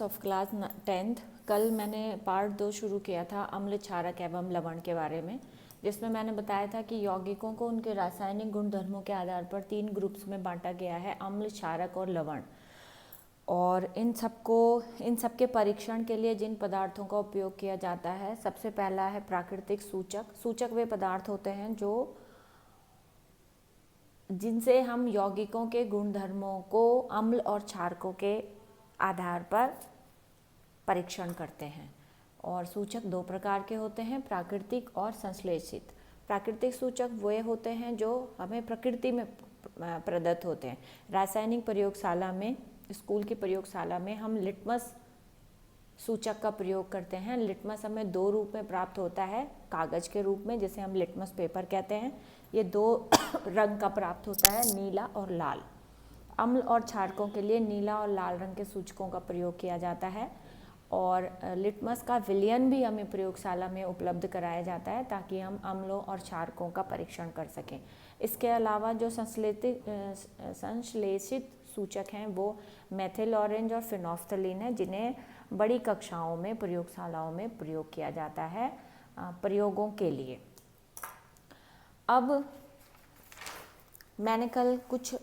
Of class 10th। कल मैंने part 2 शुरू किया था अम्ल, क्षारक एवं लवण के बारे में, जिसमें मैंने बताया था कि यौगिकों को उनके रासायनिक गुणधर्मों के आधार पर 3 ग्रुप्स में बांटा गया है, अम्ल, क्षारक और लवण। और इन सब के परीक्षण के लिए जिन पदार्थों का उपयोग किया जाता है, सबसे पहला है प्राकृतिक सूचक। सूचक वे पदार्थ होते हैं जिनसे हम यौगिकों के गुणधर्मों को अम्ल और क्षारकों के आधार पर परीक्षण करते हैं। और सूचक 2 प्रकार के होते हैं, प्राकृतिक और संश्लेषित। प्राकृतिक सूचक वे होते हैं जो हमें प्रकृति में प्रदत्त होते हैं। रासायनिक प्रयोगशाला में, स्कूल की प्रयोगशाला में हम लिटमस सूचक का प्रयोग करते हैं। लिटमस हमें 2 रूप में प्राप्त होता है, कागज के रूप में, जिसे हम लिटमस पेपर कहते हैं। ये 2 रंग का प्राप्त होता है, नीला और लाल। अम्ल और क्षारकों के लिए नीला और लाल रंग के सूचकों का प्रयोग किया जाता है। और लिटमस का विलयन भी हमें प्रयोगशाला में उपलब्ध कराया जाता है ताकि हम अम्लों और क्षारकों का परीक्षण कर सकें। इसके अलावा जो संश्लेषित सूचक हैं वो मेथिल ऑरेंज और फिनोफ्थलीन है, जिन्हें बड़ी कक्षाओं में, प्रयोगशालाओं में प्रयोग किया जाता है प्रयोगों के लिए। अब मैंने कल कुछ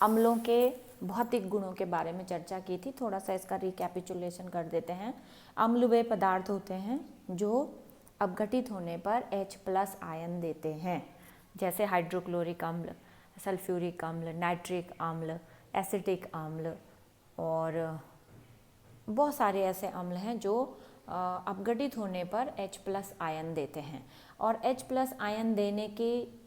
अम्लों के भौतिक गुणों के बारे में चर्चा की थी, थोड़ा सा इसका रिकैपिचुलेशन कर देते हैं। अम्ल वे पदार्थ होते हैं जो अपघटित होने पर H+ आयन देते हैं, जैसे हाइड्रोक्लोरिक अम्ल, सल्फ्यूरिक अम्ल, नाइट्रिक अम्ल, एसिटिक अम्ल, और बहुत सारे ऐसे अम्ल हैं जो अपघटित होने पर H+ आयन देते हैं। और H+ आयन देने की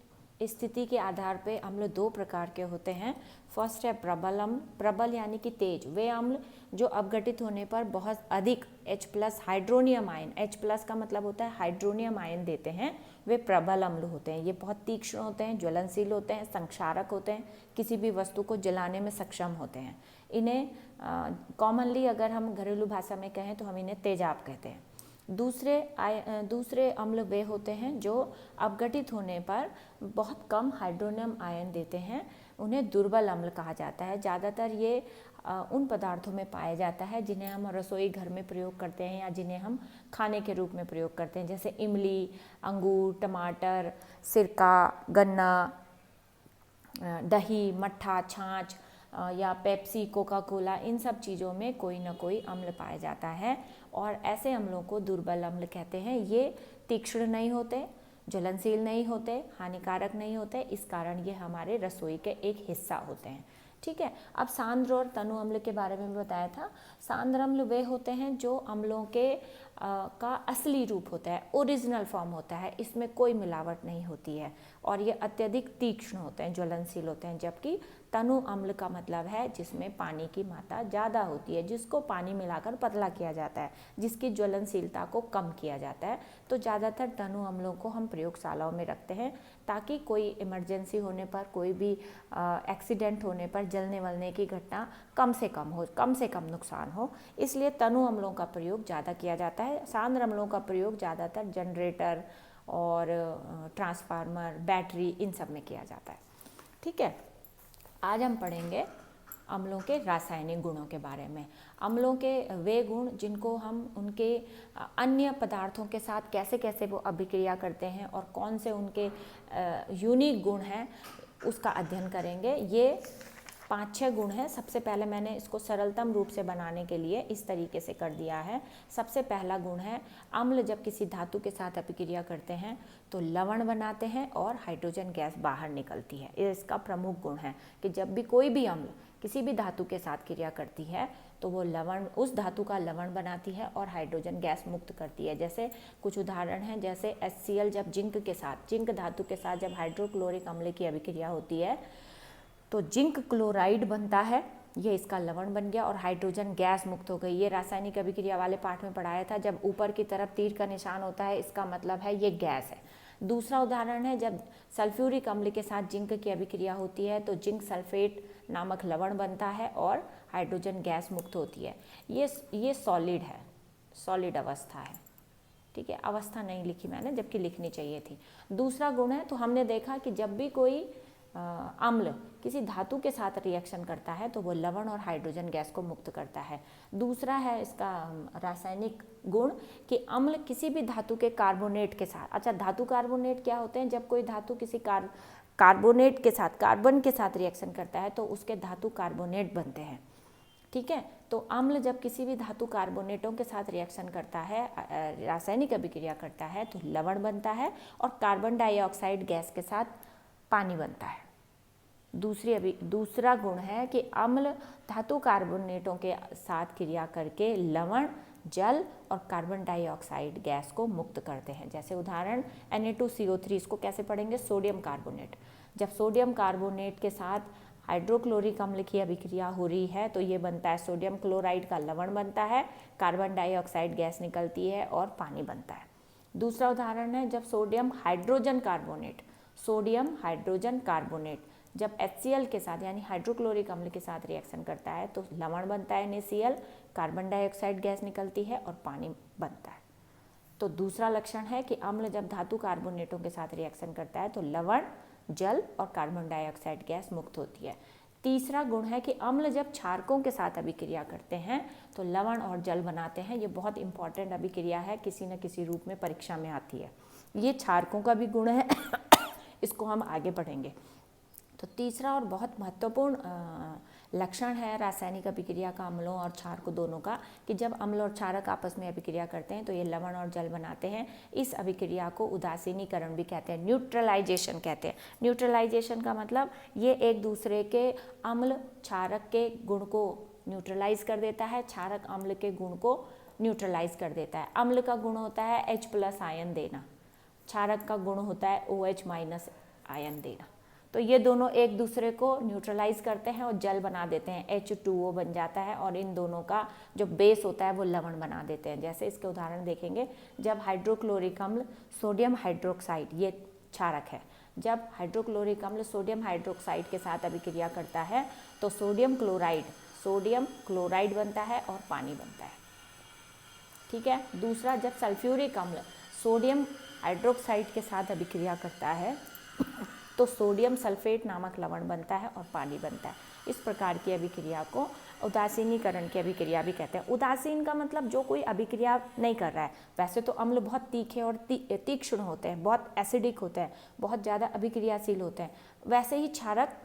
स्थिति के आधार पे अम्ल 2 प्रकार के होते हैं। फर्स्ट है प्रबल अम्ल। प्रबल यानी कि तेज, वे अम्ल जो अपघटित होने पर बहुत अधिक H+ हाइड्रोनियम आयन, H+ का मतलब होता है हाइड्रोनियम आयन देते हैं, वे प्रबल अम्ल होते हैं। ये बहुत तीक्ष्ण होते हैं, ज्वलनशील होते हैं, संक्षारक होते हैं, किसी भी वस्तु को जलाने में सक्षम होते हैं। इन्हें कॉमनली अगर हम घरेलू भाषा में कहें तो हम इन्हें तेजाब कहते हैं। दूसरे अम्ल वे होते हैं जो अपघटित होने पर बहुत कम हाइड्रोनियम आयन देते हैं, उन्हें दुर्बल अम्ल कहा जाता है। ज़्यादातर ये उन पदार्थों में पाया जाता है जिन्हें हम रसोई घर में प्रयोग करते हैं या जिन्हें हम खाने के रूप में प्रयोग करते हैं, जैसे इमली, अंगूर, टमाटर, सिरका, गन्ना, दही, मट्ठा, छाछ या पेप्सी, कोका कोला, इन सब चीज़ों में कोई ना कोई अम्ल पाया जाता है। और ऐसे अम्लों को दुर्बल अम्ल कहते हैं। ये तीक्ष्ण नहीं होते, ज्वलनशील नहीं होते, हानिकारक नहीं होते, इस कारण ये हमारे रसोई के एक हिस्सा होते हैं। ठीक है। अब सांद्र और तनु अम्ल के बारे में बताया था। सांद्र अम्ल वे होते हैं जो अम्लों के का असली रूप होता है, ओरिजिनल फॉर्म होता है, इसमें कोई मिलावट नहीं होती है, और ये अत्यधिक तीक्ष्ण होते हैं, ज्वलनशील होते हैं। जबकि तनु अम्ल का मतलब है जिसमें पानी की मात्रा ज़्यादा होती है, जिसको पानी मिलाकर पतला किया जाता है, जिसकी ज्वलनशीलता को कम किया जाता है। तो ज़्यादातर तनु अम्लों को हम प्रयोगशालाओं में रखते हैं ताकि कोई इमरजेंसी होने पर, कोई भी एक्सीडेंट होने पर जलने वलने की घटना कम से कम नुकसान हो, इसलिए तनु अम्लों का प्रयोग ज़्यादा किया जाता है। सांद्र अम्लों का प्रयोग ज़्यादातर जनरेटर और ट्रांसफार्मर, बैटरी, इन सब में किया जाता है। ठीक है। आज हम पढ़ेंगे अम्लों के रासायनिक गुणों के बारे में। अम्लों के वे गुण जिनको हम उनके अन्य पदार्थों के साथ कैसे कैसे वो अभिक्रिया करते हैं और कौन से उनके यूनिक गुण हैं, उसका अध्ययन करेंगे। ये 5-6 गुण हैं। सबसे पहले मैंने इसको सरलतम रूप से बनाने के लिए इस तरीके से कर दिया है। सबसे पहला गुण है, अम्ल जब किसी धातु के साथ अभिक्रिया करते हैं तो लवण बनाते हैं और हाइड्रोजन गैस बाहर निकलती है। ये इसका प्रमुख गुण है कि जब भी कोई भी अम्ल किसी भी धातु के साथ क्रिया करती है तो वो लवण, उस धातु का लवण बनाती है और हाइड्रोजन गैस मुक्त करती है। जैसे कुछ उदाहरण हैं, जैसे HCl जब जिंक धातु के साथ जब हाइड्रोक्लोरिक अम्ल की अभिक्रिया होती है तो जिंक क्लोराइड बनता है, ये इसका लवण बन गया और हाइड्रोजन गैस मुक्त हो गई। ये रासायनिक अभिक्रिया वाले पाठ में पढ़ाया था। जब ऊपर की तरफ तीर का निशान होता है, इसका मतलब है ये गैस है। दूसरा उदाहरण है, जब सल्फ्यूरिक अम्ल के साथ जिंक की अभिक्रिया होती है तो जिंक सल्फेट नामक लवण बनता है और हाइड्रोजन गैस मुक्त होती है। ये सॉलिड है, सॉलिड अवस्था है। ठीक है, अवस्था नहीं लिखी मैंने, जबकि लिखनी चाहिए थी। दूसरा गुण है, तो हमने देखा कि जब भी कोई अम्ल किसी धातु के साथ रिएक्शन करता है तो वो लवण और हाइड्रोजन गैस को मुक्त करता है। दूसरा है इसका रासायनिक गुण कि अम्ल किसी भी धातु के कार्बोनेट के साथ, अच्छा धातु कार्बोनेट क्या होते हैं, जब कोई धातु किसी कार्बोनेट के साथ, कार्बन के साथ रिएक्शन करता है तो उसके धातु कार्बोनेट बनते हैं। ठीक है, तो अम्ल जब किसी भी धातु कार्बोनेटों के साथ रिएक्शन करता है, रासायनिक अभिक्रिया करता है तो लवण बनता है और कार्बन डाइऑक्साइड गैस के साथ पानी बनता है। दूसरा गुण है कि अम्ल धातु कार्बोनेटों के साथ क्रिया करके लवण, जल और कार्बन डाइऑक्साइड गैस को मुक्त करते हैं। जैसे उदाहरण Na2CO3, इसको कैसे पढ़ेंगे, सोडियम कार्बोनेट। जब सोडियम कार्बोनेट के साथ हाइड्रोक्लोरिक अम्ल की अभिक्रिया हो रही है तो ये बनता है सोडियम क्लोराइड का लवण बनता है, कार्बन डाइऑक्साइड गैस निकलती है और पानी बनता है। दूसरा उदाहरण है जब सोडियम हाइड्रोजन कार्बोनेट जब HCl के साथ यानी हाइड्रोक्लोरिक अम्ल के साथ रिएक्शन करता है तो लवण बनता है NaCl, कार्बन डाइऑक्साइड गैस निकलती है और पानी बनता है। तो दूसरा लक्षण है कि अम्ल जब धातु कार्बोनेटों के साथ रिएक्शन करता है तो लवण, जल और कार्बन डाइऑक्साइड गैस मुक्त होती है। तीसरा गुण है कि अम्ल जब क्षारकों के साथ अभिक्रिया करते हैं तो लवण और जल बनाते हैं। ये बहुत इंपॉर्टेंट अभिक्रिया है, किसी न किसी रूप में परीक्षा में आती है। ये क्षारकों का भी गुण है इसको हम आगे पढ़ेंगे। तो तीसरा और बहुत महत्वपूर्ण लक्षण है रासायनिक अभिक्रिया का अम्लों और क्षारकों दोनों का कि जब अम्ल और क्षारक आपस में अभिक्रिया करते हैं तो ये लवण और जल बनाते हैं। इस अभिक्रिया को उदासीनीकरण भी कहते हैं, न्यूट्रलाइजेशन कहते हैं। न्यूट्रलाइजेशन का मतलब ये एक दूसरे के अम्ल क्षारक के गुण को न्यूट्रलाइज कर देता है, क्षारक अम्ल के गुण को न्यूट्रलाइज कर देता है। अम्ल का गुण होता है H+ आयन देना, क्षारक का गुण होता है OH- आयन देना। तो ये दोनों एक दूसरे को न्यूट्रलाइज करते हैं और जल बना देते हैं, H2O बन जाता है और इन दोनों का जो बेस होता है वो लवण बना देते हैं। जैसे इसके उदाहरण देखेंगे, जब हाइड्रोक्लोरिक अम्ल सोडियम हाइड्रोक्साइड, ये क्षारक है, जब हाइड्रोक्लोरिक अम्ल सोडियम हाइड्रोक्साइड के साथ अभिक्रिया करता है तो सोडियम क्लोराइड बनता है और पानी बनता है। ठीक है। दूसरा, जब सल्फ्यूरिक अम्ल सोडियम हाइड्रोक्साइड के साथ अभिक्रिया करता है तो सोडियम सल्फेट नामक लवण बनता है और पानी बनता है। इस प्रकार की अभिक्रिया को उदासीनीकरण की अभिक्रिया भी कहते हैं। उदासीन का मतलब जो कोई अभिक्रिया नहीं कर रहा है। वैसे तो अम्ल बहुत तीखे और तीक्ष्ण होते हैं, बहुत एसिडिक होते हैं, बहुत ज़्यादा अभिक्रियाशील होते हैं, वैसे ही क्षारक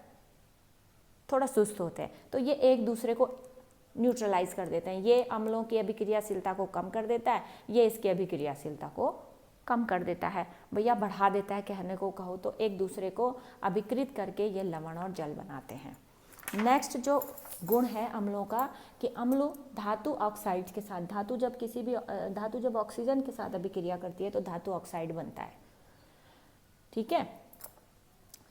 थोड़ा सुस्त होते हैं। तो ये एक दूसरे को न्यूट्रलाइज कर देते हैं। ये अम्लों की अभिक्रियाशीलता को कम कर देता है, ये इसकी अभिक्रियाशीलता को कम कर देता है, भैया बढ़ा देता है कहने को कहो तो। एक दूसरे को अभिकृत करके ये लवण और जल बनाते हैं। नेक्स्ट जो गुण है अम्लों का कि अम्ल धातु ऑक्साइड के साथ, धातु जब ऑक्सीजन के साथ अभिक्रिया करती है तो धातु ऑक्साइड बनता है। ठीक है।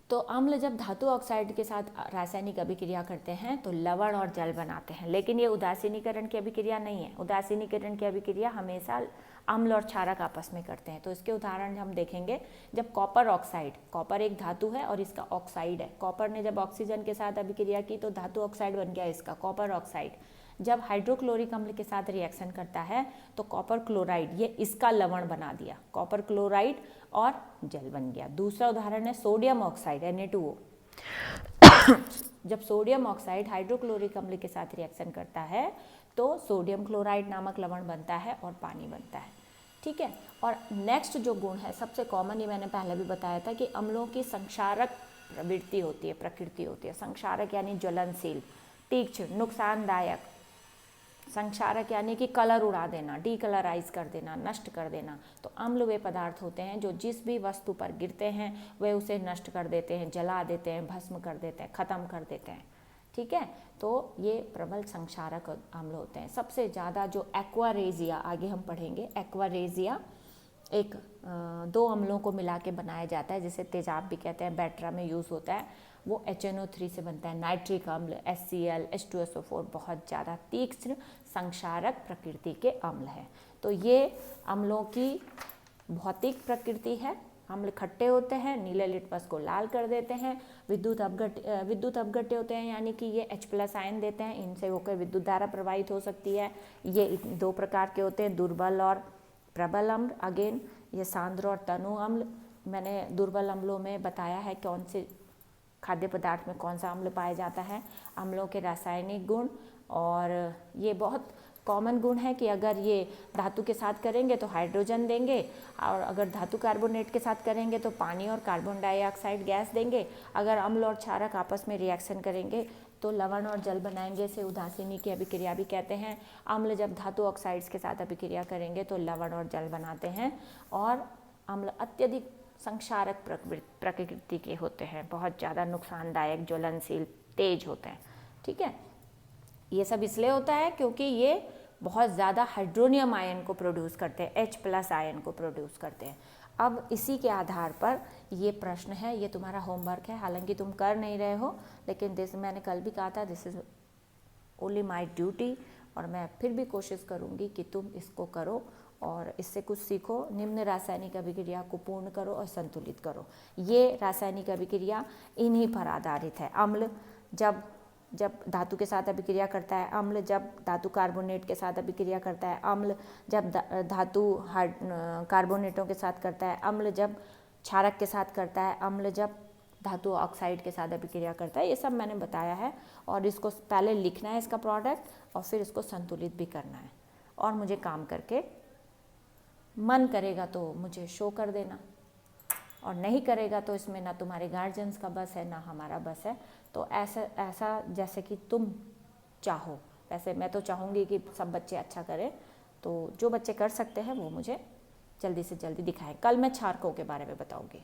तो अम्ल जब धातु ऑक्साइड के साथ रासायनिक अभिक्रिया करते हैं तो लवण और जल बनाते हैं, लेकिन ये उदासीनीकरण की अभिक्रिया नहीं है। उदासीनीकरण की अभिक्रिया हमेशा अम्ल और क्षारक आपस में करते हैं। तो इसके उदाहरण हम देखेंगे, जब कॉपर ऑक्साइड, कॉपर एक धातु है और इसका ऑक्साइड है, कॉपर ने जब ऑक्सीजन के साथ अभिक्रिया की तो धातु ऑक्साइड बन गया इसका, कॉपर ऑक्साइड। जब हाइड्रोक्लोरिक अम्ल के साथ रिएक्शन करता है तो कॉपर क्लोराइड, ये इसका लवण बना दिया, कॉपर क्लोराइड और जल बन गया। दूसरा उदाहरण है सोडियम ऑक्साइड, Na2O। जब सोडियम ऑक्साइड हाइड्रोक्लोरिक अम्ल के साथ रिएक्शन करता है तो सोडियम क्लोराइड नामक लवण बनता है और पानी बनता है। ठीक है। और नेक्स्ट जो गुण है सबसे कॉमन, ये मैंने पहले भी बताया था कि अम्लों की संक्षारक प्रवृत्ति होती है, प्रकृति होती है। संक्षारक यानी ज्वलनशील, तीक्ष्ण, नुकसानदायक। संक्षारक यानी कि कलर उड़ा देना, डीकलराइज कर देना, नष्ट कर देना। तो अम्ल वे पदार्थ होते हैं जो जिस भी वस्तु पर गिरते हैं वे उसे नष्ट कर देते हैं, जला देते हैं, भस्म कर देते हैं, ख़त्म कर देते हैं। ठीक है। तो ये प्रबल संक्षारक अम्ल होते हैं। सबसे ज़्यादा जो एक्वारेजिया, आगे हम पढ़ेंगे, एक्वारेजिया एक दो अम्लों को मिला के बनाया जाता है, जिसे तेजाब भी कहते हैं, बैटरा में यूज़ होता है। वो HNO3 से बनता है। नाइट्रिक अम्ल, HCl, H2SO4 बहुत ज़्यादा तीक्ष्ण संक्षारक प्रकृति के अम्ल हैं। तो ये अम्लों की भौतिक प्रकृति है। अम्ल खट्टे होते हैं, नीले लिटमस को लाल कर देते हैं। विद्युत अपघट्य होते हैं, यानी कि ये H+ आयन देते हैं, इनसे होकर विद्युत धारा प्रवाहित हो सकती है। ये दो प्रकार के होते हैं, दुर्बल और प्रबल अम्ल। अगेन ये सांद्र और तनु अम्ल। मैंने दुर्बल अम्लों में बताया है कौन से खाद्य पदार्थ में कौन सा अम्ल पाया जाता है, अम्लों के रासायनिक गुण, और ये बहुत कॉमन गुण है कि अगर ये धातु के साथ करेंगे तो हाइड्रोजन देंगे, और अगर धातु कार्बोनेट के साथ करेंगे तो पानी और कार्बन डाइऑक्साइड गैस देंगे। अगर अम्ल और क्षारक आपस में रिएक्शन करेंगे तो लवण और जल बनाएंगे, इसे उदासीनी की अभिक्रिया भी कहते हैं। अम्ल जब धातु ऑक्साइड्स के साथ अभिक्रिया करेंगे तो लवण और जल बनाते हैं, और अम्ल अत्यधिक संक्षारक प्रकृति के होते हैं, बहुत ज़्यादा नुकसानदायक, ज्वलनशील, तेज होते हैं। ठीक है, ये सब इसलिए होता है क्योंकि ये बहुत ज़्यादा हाइड्रोनियम आयन को प्रोड्यूस करते हैं, H+ आयन को प्रोड्यूस करते हैं। अब इसी के आधार पर ये प्रश्न है, ये तुम्हारा होमवर्क है, हालांकि तुम कर नहीं रहे हो, लेकिन मैंने कल भी कहा था this is only my duty, और मैं फिर भी कोशिश करूँगी कि तुम इसको करो और इससे कुछ सीखो। निम्न रासायनिक अभिक्रिया को पूर्ण करो और संतुलित करो। ये रासायनिक अभिक्रिया इन्हीं पर आधारित है। अम्ल जब धातु के साथ अभिक्रिया करता है, अम्ल जब धातु कार्बोनेट के साथ अभिक्रिया करता है, अम्ल जब धातु कार्बोनेटों के साथ करता है, अम्ल जब क्षारक के साथ करता है, अम्ल जब धातु ऑक्साइड के साथ अभिक्रिया करता है। ये सब मैंने बताया है, और इसको पहले लिखना है इसका प्रोडक्ट, और फिर इसको संतुलित भी करना है। और मुझे काम करके मन करेगा तो मुझे शो कर देना, और नहीं करेगा तो इसमें ना तुम्हारे गार्जियंस का बस है ना हमारा बस है। तो ऐसा जैसे कि तुम चाहो, वैसे मैं तो चाहूँगी कि सब बच्चे अच्छा करें, तो जो बच्चे कर सकते हैं वो मुझे जल्दी से जल्दी दिखाएं। कल मैं क्षारकों के बारे में बताऊँगी।